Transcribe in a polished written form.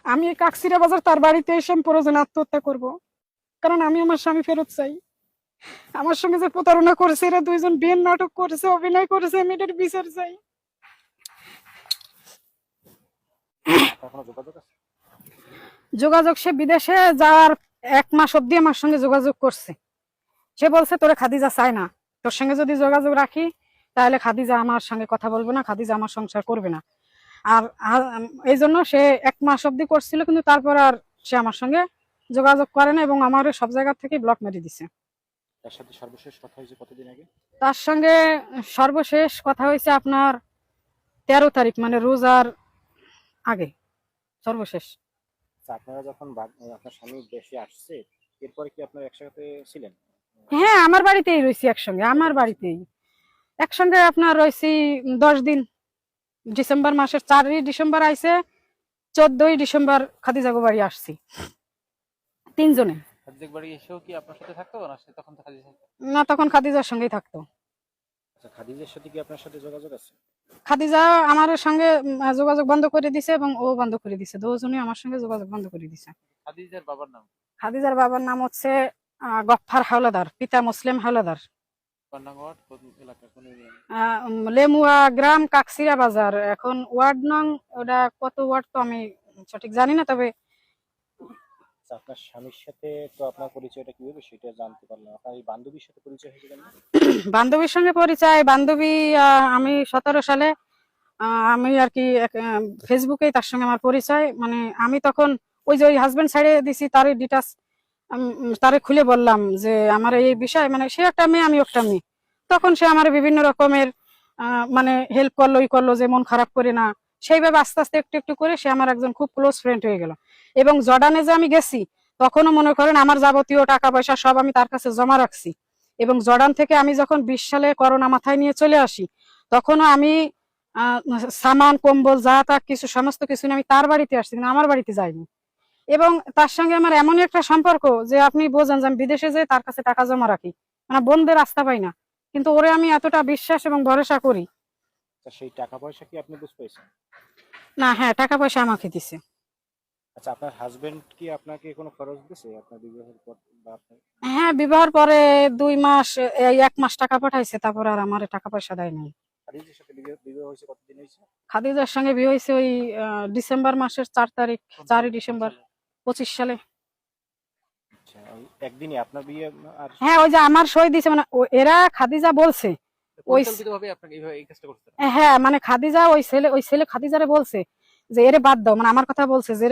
আমি কাকসিরা বাজার তার বাড়িতে এসে আমি প্রয়োজনে আত্মহত্যা করব, কারণ আমি আমার স্বামী ফেরত চাই। আমার সঙ্গে যে প্রতারণা করেছে, এরা দুইজন বিয়ের নাটক করেছে, অভিনয় করেছে, আমি এটার বিচার চাই। যোগাযোগ, সে বিদেশে যাওয়ার 1 মাস অব্দি আমার সঙ্গে যোগাযোগ করছে। সে বলছে তোরে খাদিজা চায় না, তোর সঙ্গে যদি যোগাযোগ রাখি তাহলে খাদিজা আমার সঙ্গে কথা বলবে না, খাদিজা আমার সংসার করবে না। আর এই জন্য সে 1 মাস অব্দি করছিল, কিন্তু তারপর আর সে আমার সঙ্গে যোগাযোগ করে না এবং আমার সব জায়গা থেকে ব্লক মেরে দিছে। তার সাথে সর্বশেষ কথা হয়েছে কতদিন আগে? তার সঙ্গে সর্বশেষ কথা হয়েছে আপনার 13 তারিখ, মানে রোজার আগে সর্বশেষ। আপনারা যখন আপনার স্বামী দেশে আসছে, এরপরে কি আপনারা একসাথে ছিলেন? হ্যাঁ, আমার বাড়িতেই রয়েছি একসঙ্গে, আমার বাড়িতেই একসঙ্গে আপনার রয়েছি 10 দিন। ডিসেম্বর মাসের 4ই ডিসেম্বর আইছে, 14ই ডিসেম্বর খাদিজাগো বাড়ি আসছি, 3 জনে। খাদিজার বাড়ি এসেও কি আপনার সাথে থাকতো না? সে তখন তো খাদিজা থাকতো না, তখন খাদিজার সঙ্গেই থাকতো। আচ্ছা, খাদিজার সাথে কি আপনার সাথে যোগাযোগ আছে? খাদিজা আমার সঙ্গে যোগাযোগ বন্ধ করে দিছে এবং ও বন্ধ করে দিছে, দুজনই আমার সঙ্গে যোগাযোগ বন্ধ করে দিছে। খাদিজার বাবার নাম? খাদিজার বাবার নাম হচ্ছে গফফার হাওলাদার, পিতা মুসলিম হাওলাদার। কন্যাগড় কোন এলাকা, কোন ইউনিয়ন? লেমুয়া গ্রাম, কাকসিরা বাজার। এখন ওয়ার্ড নং ওটা কত ওয়ার্ড তো আমি সঠিক জানি না, তবে আচ্ছা, আপনার স্বামীর সাথে তো আপনার পরিচয়টা কিভাবে সেটা জানতে পারলাম। আপনার এই বান্ধবীর সাথে পরিচয় হয়েছে কেন? বান্ধবীর সঙ্গে পরিচয়, বান্ধবী আমি 17 সালে আমি আর কি ফেসবুকে তার সঙ্গে আমার পরিচয়। মানে আমি তখন ওই যে ওই হাজবেন্ড ছাড়িয়ে দিছি, তারই ডিটেলস তারে খুলে বললাম যে আমার এই বিষয়, মানে সে একটা মেয়ে আমি একটা মেয়ে। তখন সে আমার বিভিন্ন রকমের মানে হেল্প করলো, ই করলো যে মন খারাপ করে না। সেইভাবে আস্তে আস্তে একটু একটু করে সে আমার একজন খুব ক্লোজ ফ্রেন্ড হয়ে গেল। এবং জর্ডানে যে আমি গেছি, তখনও মনে করেন আমার যাবতীয় টাকা পয়সা সব আমি তার কাছে জমা রাখছি। এবং জর্ডান থেকে আমি যখন 20 সালে করোনা মাথায় নিয়ে চলে আসি, তখনও আমি সামান কম্বল যা তা কিছু সমস্ত কিছু নিয়ে আমি তার বাড়িতে আসছি, কিন্তু আমার বাড়িতে যাইনি। এবং তার সঙ্গে আমার এমন একটা সম্পর্ক যে আপনি বোঝেন যে আমি বিদেশে যেয়ে তার কাছে টাকা জমা রাখি, মানে বোনদের রাস্তা পাই না, কিন্তু ওরে আমি এতটা বিশ্বাস এবং ভরসা করি। আচ্ছা, সেই টাকা পয়সা কি আপনি বুঝ পেয়েছেন? না, হ্যাঁ, টাকা পয়সা আমাকে দিছে। আচ্ছা, আপনার হাজবেন্ড কি আপনাকে কোনো খরচ দিছে আপনার বিবাহের পর বা আপনার? হ্যাঁ, বিবাহের পরে 2 মাস, এই 1 মাস টাকা পাঠাইছে, তারপর আর আমার টাকা পয়সা দেয় নাই। খাদিজার সাথে বিবাহ হয়েছে কতদিন হয়েছে? খাদিজার সঙ্গে বিয়ে হয়েছে ওই ডিসেম্বর মাসের 4 তারিখ, 4ই ডিসেম্বর 25 সালে। আচ্ছা, ওই একদিনই আপনার বিয়ে? আর হ্যাঁ, ওই যে আমার সই দিছে, মানে এরা খাদিজা বলছে ওই, পরিকল্পিতভাবে আপনাকে এইভাবে এই কাজটা করতে? হ্যাঁ, মানে খাদিজা ওই ছেলে খাদিজারে বলছে যে এরে বাদ দাও, মানে আমার কথা বলছে যে এরে